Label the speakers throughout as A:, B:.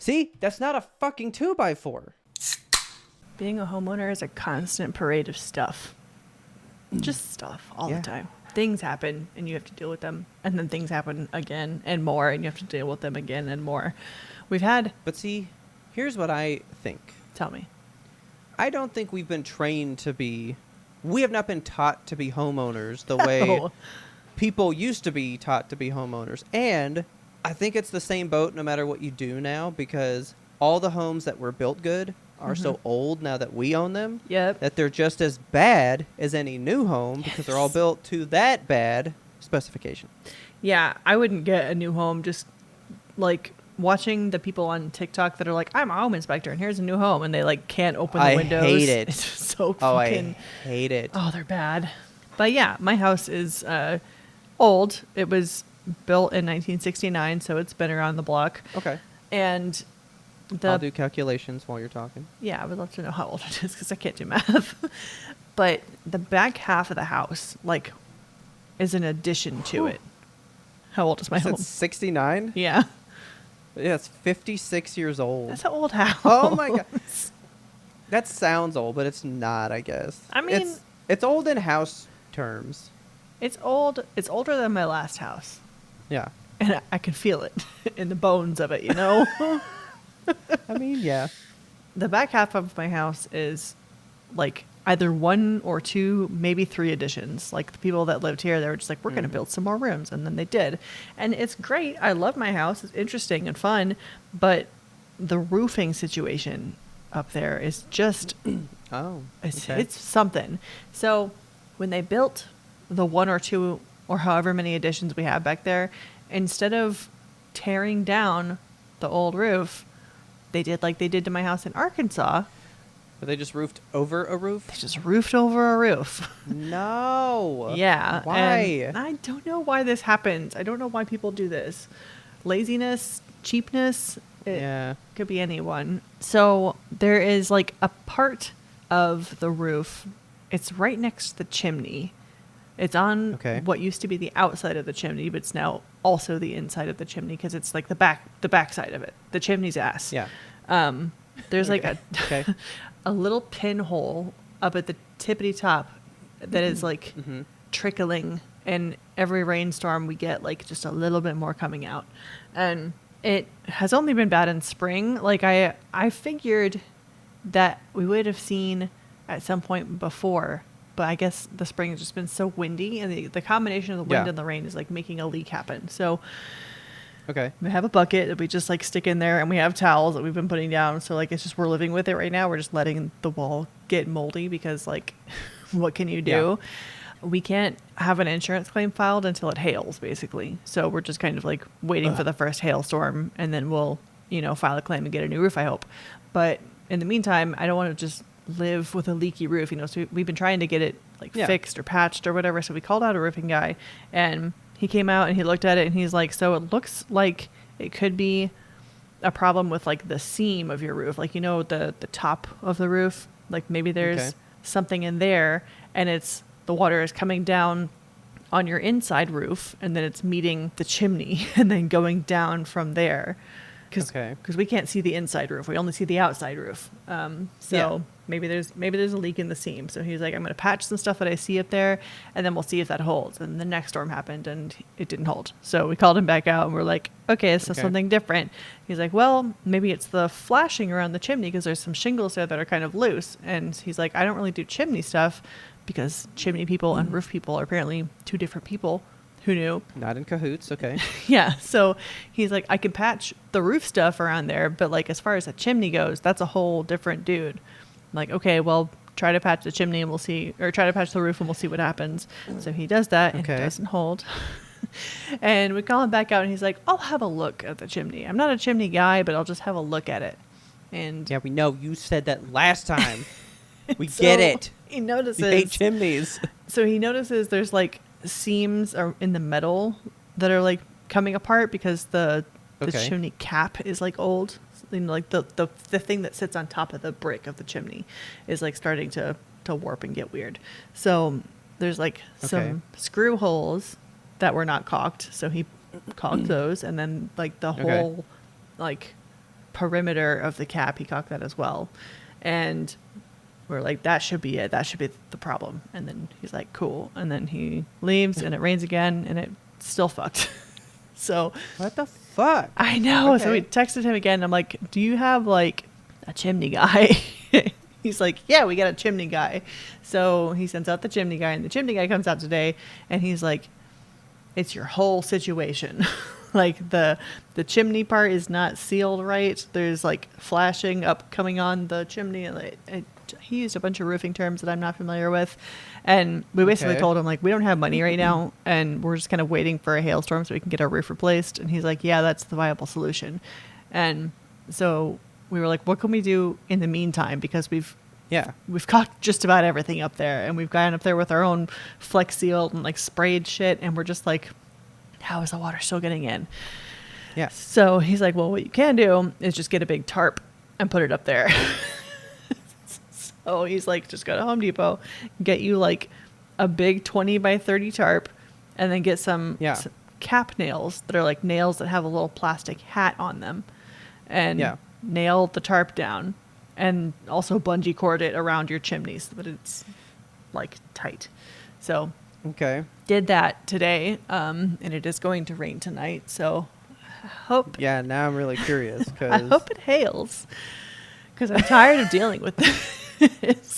A: See, that's not a fucking 2x4.
B: Being a homeowner is a constant parade of stuff. Just stuff all the time. Things happen and you have to deal with them. And then things happen again and more and you have to deal with them again and more.
A: But see, here's what I think.
B: Tell me.
A: I don't think we've been trained to be... We have not been taught to be homeowners the way people used to be taught to be homeowners. And I think it's the same boat no matter what you do now, because all the homes that were built good are so old now that we own them.
B: Yep.
A: That they're just as bad as any new home because they're all built to that bad specification.
B: Yeah, I wouldn't get a new home. Just like watching the people on TikTok that are like, I'm a home inspector and here's a new home, and they like can't open the windows.
A: I hate it.
B: It's so
A: Oh,
B: fucking...
A: I hate it.
B: Oh, they're bad. But yeah, my house is old. It was built in 1969, so it's been around the block.
A: Okay.
B: And
A: I'll do calculations while you're talking.
B: Yeah, I would love to know how old it is because I can't do math. But the back half of the house, like, is an addition to it. How old is my home?
A: 69?
B: Yeah.
A: Yeah, it's 56 years old.
B: That's an old house.
A: Oh my god. That sounds old, but it's not, I guess.
B: I mean...
A: It's old in house terms.
B: It's old. It's older than my last house.
A: Yeah.
B: And I can feel it in the bones of it, you know?
A: I mean, yeah.
B: The back half of my house is like either 1 or 2, maybe 3 additions. Like the people that lived here, they were just like, we're going to build some more rooms. And then they did. And it's great. I love my house. It's interesting and fun. But the roofing situation up there is just, it's something. So when they built the 1 or 2 or however many additions we have back there, instead of tearing down the old roof, they did like they did to my house in Arkansas.
A: But they just roofed over a roof?
B: They just roofed over a roof.
A: No.
B: Yeah.
A: Why?
B: And I don't know why this happens. I don't know why people do this. Laziness, cheapness. It could be anyone. So there is like a part of the roof. It's right next to the chimney. It's on what used to be the outside of the chimney, but it's now also the inside of the chimney because it's like the back side of it, the chimney's ass.
A: Yeah.
B: There's like a little pinhole up at the tippity top that is like trickling, and every rainstorm we get like just a little bit more coming out, and it has only been bad in spring. Like I figured that we would have seen at some point before. But I guess the spring has just been so windy, and the combination of the wind and the rain is like making a leak happen. So we have a bucket that we just like stick in there, and we have towels that we've been putting down. So like it's just we're living with it right now. We're just letting the wall get moldy because like what can you do? Yeah. We can't have an insurance claim filed until it hails, basically. So we're just kind of like waiting for the first hailstorm, and then we'll, file a claim and get a new roof, I hope. But in the meantime, I don't want to just live with a leaky roof, so we've been trying to get it like fixed or patched or whatever. So we called out a roofing guy, and he came out and he looked at it, and he's like, so it looks like it could be a problem with like the seam of your roof, like the top of the roof, like maybe there's something in there, and it's the water is coming down on your inside roof, and then it's meeting the chimney and then going down from there, because we can't see the inside roof, we only see the outside roof. Maybe there's a leak in the seam. So he's like, I'm going to patch some stuff that I see up there, and then we'll see if that holds. And the next storm happened, and it didn't hold. So we called him back out, and we're like, okay, so something different. He's like, well, maybe it's the flashing around the chimney because there's some shingles there that are kind of loose. And he's like, I don't really do chimney stuff because chimney people and roof people are apparently 2 different people. Who knew?
A: Not in cahoots. Okay.
B: Yeah. So he's like, I can patch the roof stuff around there, but like as far as a chimney goes, that's a whole different dude. I'm like, okay, well, try to patch the chimney and we'll see, or try to patch the roof and we'll see what happens. So he does that, and it doesn't hold. And we call him back out, and he's like, I'll have a look at the chimney. I'm not a chimney guy, but I'll just have a look at it. And
A: yeah, we know you said that last time. We get it.
B: He notices.
A: You hate chimneys.
B: So he notices there's like seams in the metal that are like coming apart because the chimney cap is like old. Like the thing that sits on top of the brick of the chimney is like starting to warp and get weird. So there's like some screw holes that were not caulked. So he caulked those, and then like the whole like perimeter of the cap. He caulked that as well. And we're like, that should be it. That should be the problem. And then he's like, cool. And then he leaves and it rains again and it still fucked. So
A: what the fuck?
B: I know.
A: Okay.
B: So we texted him again. I'm like, do you have like a chimney guy? He's like, yeah, we got a chimney guy. So he sends out the chimney guy, and the chimney guy comes out today, and he's like, it's your whole situation. Like the chimney part is not sealed right. There's like flashing up coming on the chimney. And he used a bunch of roofing terms that I'm not familiar with. And we basically told him, like, we don't have money right now, and we're just kind of waiting for a hailstorm so we can get our roof replaced. And he's like, yeah, that's the viable solution. And so we were like, what can we do in the meantime? Because we've caulked just about everything up there, and we've gone up there with our own Flex Seal and like sprayed shit, and we're just like, how is the water still getting in?
A: Yeah.
B: So he's like, well, what you can do is just get a big tarp and put it up there. So he's like, just go to Home Depot, get you like a big 20 by 30 tarp, and then get some cap nails that are like nails that have a little plastic hat on them, and nail the tarp down, and also bungee cord it around your chimneys so that it's like tight. So did that today, and it is going to rain tonight. So I hope.
A: Yeah, now I'm really curious.
B: I hope it hails, because I'm tired of dealing with this.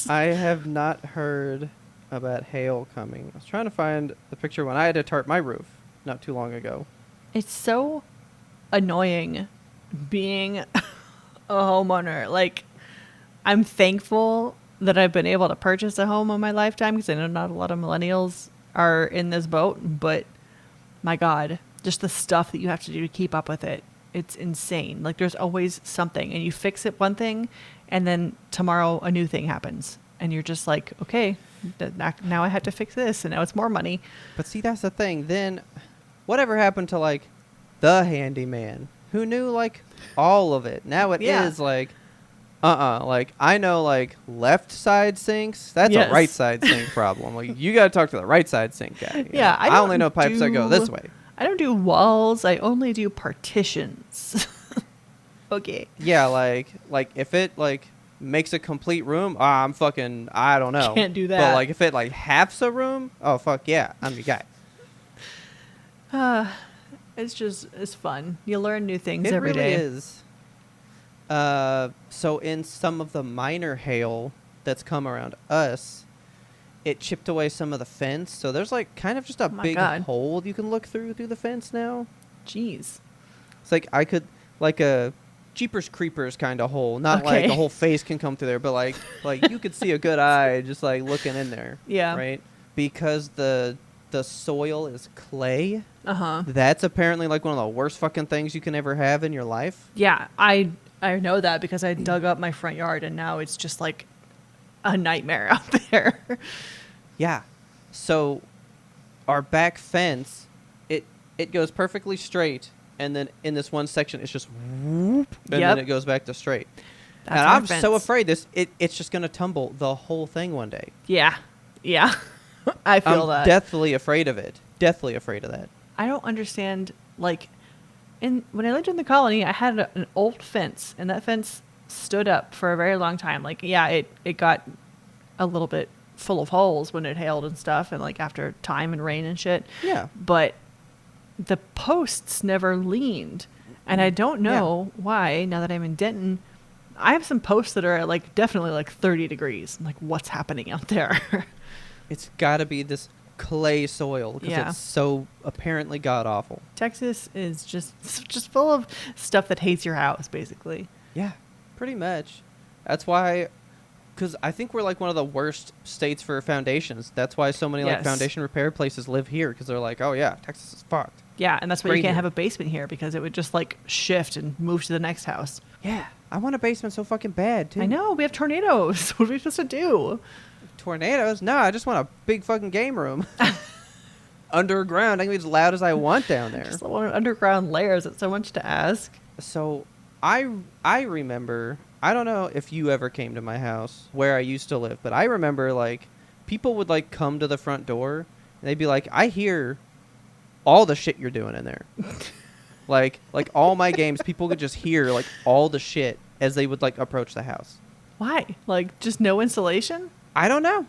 A: I have not heard about hail coming. I was trying to find the picture when I had to tarp my roof not too long ago.
B: It's so annoying being a homeowner. Like, I'm thankful that I've been able to purchase a home in my lifetime, because I know not a lot of millennials are in this boat, but my God, just the stuff that you have to do to keep up with it. It's insane. Like, there's always something, and you fix it one thing, and then tomorrow a new thing happens, and you're just like, okay, now I have to fix this, and now it's more money.
A: But see, that's the thing. Then whatever happened to like the handyman who knew like all of it? Now it is like, like I know like left side sinks. That's a right side sink problem. Like, you got to talk to the right side sink guy.
B: Yeah.
A: I only know pipes that go this way.
B: I don't do walls. I only do partitions. Okay.
A: Yeah, like if it like makes a complete room, I don't know.
B: Can't do that.
A: But like if it like halves a room, oh fuck yeah, I'm your guy.
B: It's fun. You learn new things every day.
A: It really is. So in some of the minor hail that's come around us, it chipped away some of the fence. So there's like kind of just a big hole you can look through the fence now.
B: Jeez.
A: It's like I could like a Jeepers Creepers kind of hole, not like a whole face can come through there, but like you could see a good eye just like looking in there.
B: Yeah.
A: Right? Because the soil is clay.
B: Uh-huh.
A: That's apparently like one of the worst fucking things you can ever have in your life.
B: Yeah, I know that because I dug up my front yard, and now it's just like a nightmare out there.
A: Yeah. So our back fence, it goes perfectly straight, and then in this one section it's just whoop, and then it goes back to straight.
B: That's
A: and I'm
B: fence.
A: so afraid it's just gonna tumble the whole thing one day.
B: Yeah. I feel that.
A: I'm deathly afraid of it. Deathly afraid of that.
B: I don't understand, like, when I lived in the colony, I had an old fence, and that fence stood up for a very long time. Like, yeah, it got a little bit full of holes when it hailed and stuff, and like after time and rain and shit.
A: Yeah.
B: But the posts never leaned, and I don't know why. Now that I'm in Denton, I have some posts that are like definitely like 30 degrees. I'm like, what's happening out there?
A: It's got to be this clay soil because it's so apparently god awful.
B: Texas is just full of stuff that hates your house, basically.
A: Yeah, pretty much. That's why, because I think we're like one of the worst states for foundations. That's why so many like foundation repair places live here, because they're like, oh yeah, Texas is fucked.
B: Yeah, and that's why you can't have a basement here, because it would just like shift and move to the next house.
A: Yeah, I want a basement so fucking bad too.
B: I know, we have tornadoes. What are we supposed to do?
A: Tornadoes? No, I just want a big fucking game room. Underground, I can be as loud as I want down there.
B: Just want underground layers. It's so much to ask.
A: So I remember, I don't know if you ever came to my house where I used to live, but I remember like people would like come to the front door and they'd be like, I hear all the shit you're doing in there. Like all my games, people could just hear like all the shit as they would like approach the house.
B: Why? Like just no insulation?
A: I don't know.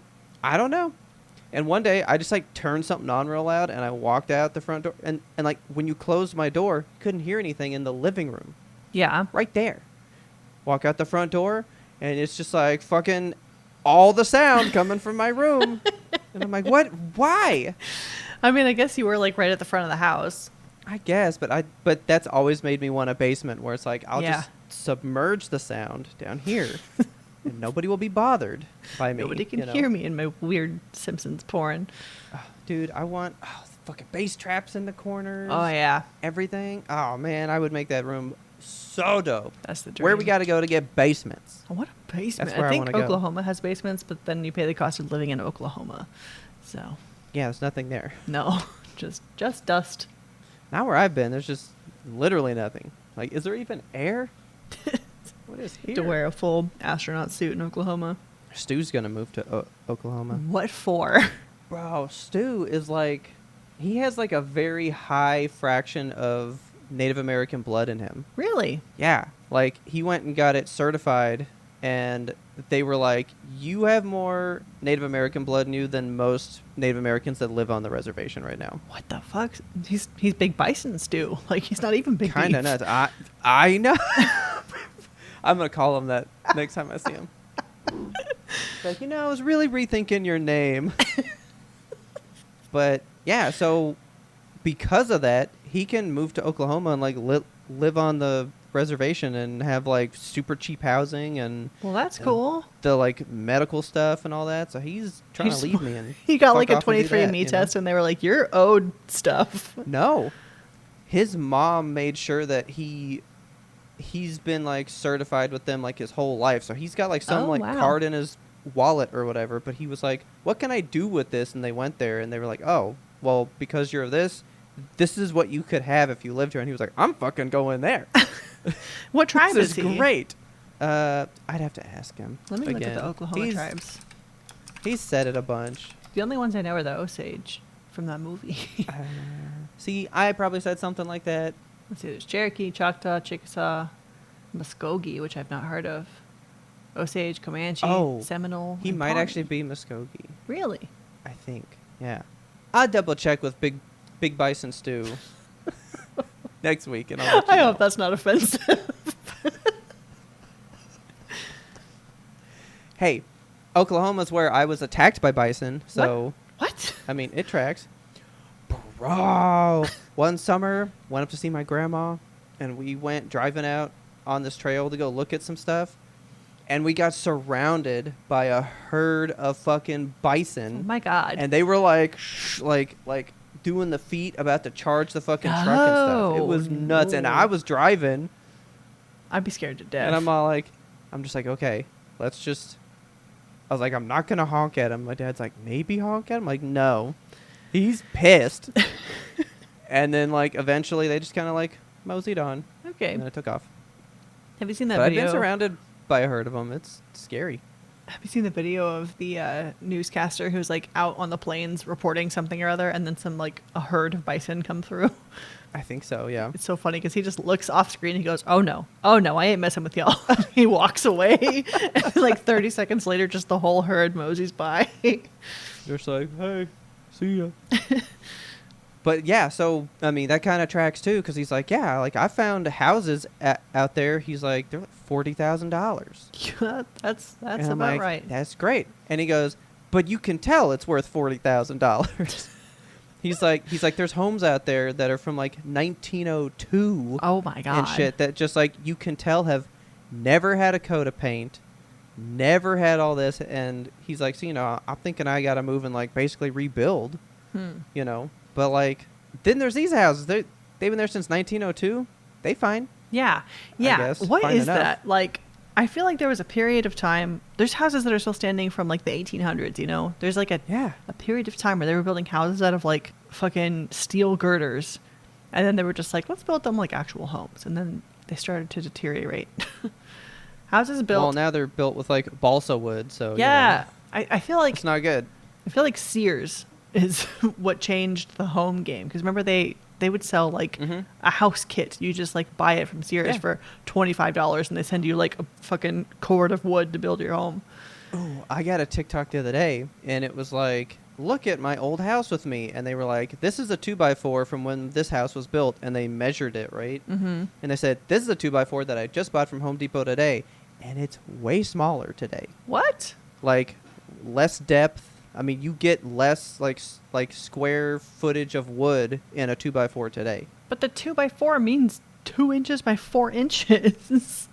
A: And one day I just like turned something on real loud and I walked out the front door and like when you closed my door, you couldn't hear anything in the living room.
B: Yeah.
A: Right there. Walk out the front door and it's just like fucking all the sound coming from my room. And I'm like, what? Why?
B: I mean, I guess you were like right at the front of the house.
A: I guess, but that's always made me want a basement where it's like I'll just submerge the sound down here and nobody will be bothered by me.
B: Nobody can hear me in my weird Simpsons porn.
A: Oh, dude, I want fucking bass traps in the corners.
B: Oh, yeah.
A: Everything. Oh, man, I would make that room so dope.
B: That's the dream.
A: Where we got to go to get basements?
B: Oh, what a basement.
A: That's where
B: I think
A: I wanna
B: Oklahoma has basements, but then you pay the cost of living in Oklahoma. So.
A: Yeah, there's nothing there.
B: No, just dust.
A: Not where I've been. There's just literally nothing. Like, is there even air? What is here?
B: To wear a full astronaut suit in Oklahoma.
A: Stu's going to move to Oklahoma.
B: What for?
A: Bro, Stu is like, he has like a very high fraction of Native American blood in him.
B: Really?
A: Yeah. Like, he went and got it certified, and they were like, you have more Native American blood in you than most Native Americans that live on the reservation right now.
B: What the fuck? He's Big Bison Stew. Like, he's not even Big
A: Kind of
B: Beef.
A: nuts. I know. I'm going to call him that next time I see him. Like, I was really rethinking your name. But, yeah, so because of that, he can move to Oklahoma and, like, live on the reservation and have, like, super cheap housing and...
B: Well, that's cool.
A: The, like, medical stuff and all that. So he's trying to leave me. And
B: he got, like, a
A: fuck off and do
B: 23andMe
A: that,
B: test, and they were like, you're owed stuff.
A: No. His mom made sure that he's been, like, certified with them, like, his whole life. So he's got, like, some, card in his wallet or whatever. But he was like, what can I do with this? And they went there, and they were like, oh, well, because you're this is what you could have if you lived here. And he was like, I'm fucking going there.
B: What tribe is he?
A: This is great. I'd have to ask him.
B: Let me look at the Oklahoma tribes.
A: He's said it a bunch.
B: The only ones I know are the Osage from that movie.
A: See, I probably said something like that.
B: Let's see, there's Cherokee, Choctaw, Chickasaw, Muskogee, which I've not heard of. Osage, Comanche, Seminole.
A: He might actually be Muskogee.
B: Really?
A: I think. Yeah. I'll double check with Big Bison Stew next week, and I'll let you know.
B: Hope that's not offensive.
A: Hey, Oklahoma's where I was attacked by bison, so...
B: What?
A: I mean, it tracks. Bro! One summer, went up to see my grandma, and we went driving out on this trail to go look at some stuff, and we got surrounded by a herd of fucking bison.
B: Oh my God.
A: And they were like, like doing the feet about to charge the fucking truck and stuff. It was nuts. And I was driving.
B: I'd be scared to death.
A: And I'm just like, okay, let's just... I was like, I'm not going to honk at him. My dad's like, maybe honk at him? I'm like, no. He's pissed. And then, like, eventually they just kind of, like, moseyed on.
B: Okay.
A: And then it took off.
B: Have you seen that
A: But
B: video?
A: I've been surrounded by a herd of them. It's scary.
B: Have you seen the video of the newscaster who's, like, out on the plains reporting something or other, and then a herd of bison come through?
A: I think so, yeah.
B: It's so funny because he just looks off screen and he goes, oh no, I ain't messing with y'all. He walks away. And like 30 seconds later, just the whole herd moseys by.
A: Just like, hey, see ya. But yeah, so, I mean, that kind of tracks too, because he's like, yeah, like, I found houses out there. He's like, they're like $40,000.
B: Yeah, that's about
A: like,
B: right.
A: That's great. And he goes, but you can tell it's worth $40,000. He's like, there's homes out there that are from like 1902.
B: Oh my God.
A: And shit that just like you can tell have never had a coat of paint, never had all this. And he's like, so, I'm thinking I got to move and like basically rebuild, But like, then there's these houses. They've been there since 1902. They fine.
B: Yeah. What
A: fine
B: is
A: enough.
B: that? Like, I feel like there was a period of time. There's houses that are still standing from like the 1800s. There's like a period of time where they were building houses out of like fucking steel girders, and then they were just like, let's build them like actual homes, and then they started to deteriorate. Houses built.
A: Well, now they're built with like balsa wood, so
B: yeah, I feel like
A: it's not good.
B: I feel like Sears is what changed the home game, because remember they They would sell like a house kit. You just like buy it from Sears for $25 and they send you like a fucking cord of wood to build your home.
A: Oh, I got a TikTok the other day and it was like, look at my old house with me. And they were like, this is a 2x4 from when this house was built. And they measured it, right? Mm-hmm. And they said, this is a 2x4 that I just bought from Home Depot today. And it's way smaller today.
B: What?
A: Like less depth. I mean, you get less like square footage of wood in a 2x4 today.
B: But the 2x4 means 2 inches by 4 inches.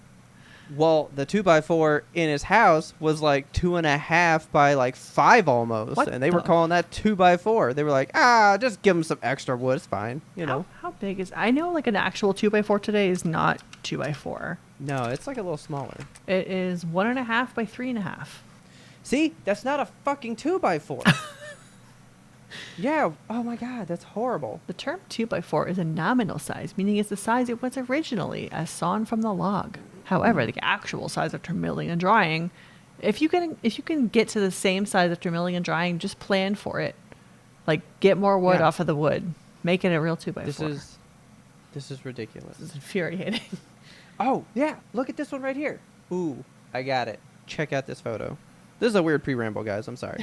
A: Well, the 2x4 in his house was like 2.5 by like 5 almost.
B: What
A: and they were calling that 2x4. They were like, just give him some extra wood. It's fine. You know.
B: How big is... I know like an actual 2x4 today is not 2x4.
A: No, it's like a little smaller.
B: It is 1.5 by 3.5.
A: See? That's not a fucking 2x4. Yeah. Oh my God, that's horrible.
B: The term 2x4 is a nominal size, meaning it's the size it was originally, as sawn from the log. However, the actual size after milling and drying, if you can get to the same size after milling and drying, just plan for it. Like, get more wood off of the wood. Make it a real 2x4.
A: This is ridiculous.
B: This is infuriating.
A: Oh, yeah. Look at this one right here. Ooh, I got it. Check out this photo. This is a weird pre-ramble, guys. I'm sorry.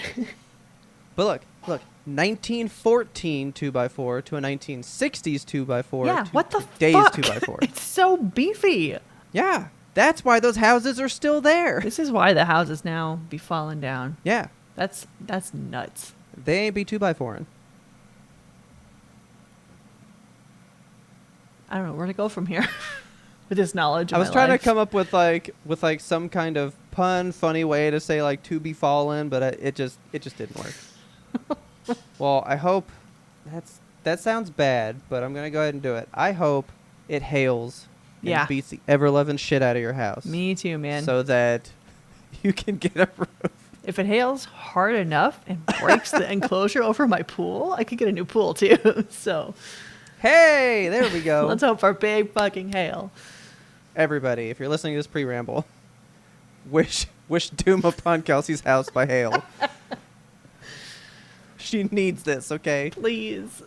A: But look. 1914 2x4 to a 1960s 2x4.
B: Yeah, what the
A: today's
B: fuck?
A: 2x4.
B: It's so beefy.
A: Yeah, that's why those houses are still there.
B: This is why the houses now be falling down.
A: Yeah.
B: That's nuts.
A: They ain't be 2x4ing.
B: I don't know where to go from here with this knowledge.
A: I was trying to come up with like some kind of pun, funny way to say like to be fallen, but it just didn't work. Well, I hope that sounds bad, but I'm gonna go ahead and do it. I hope it hails and beats the ever-loving shit out of your house.
B: Me too, man.
A: So that you can get a roof.
B: If it hails hard enough and breaks the enclosure over my pool, I could get a new pool too. So,
A: hey, there we go.
B: Let's hope for big fucking hail.
A: Everybody, if you're listening to this pre-ramble, wish doom upon Kelsey's house by hail. She needs this, okay?
B: Please.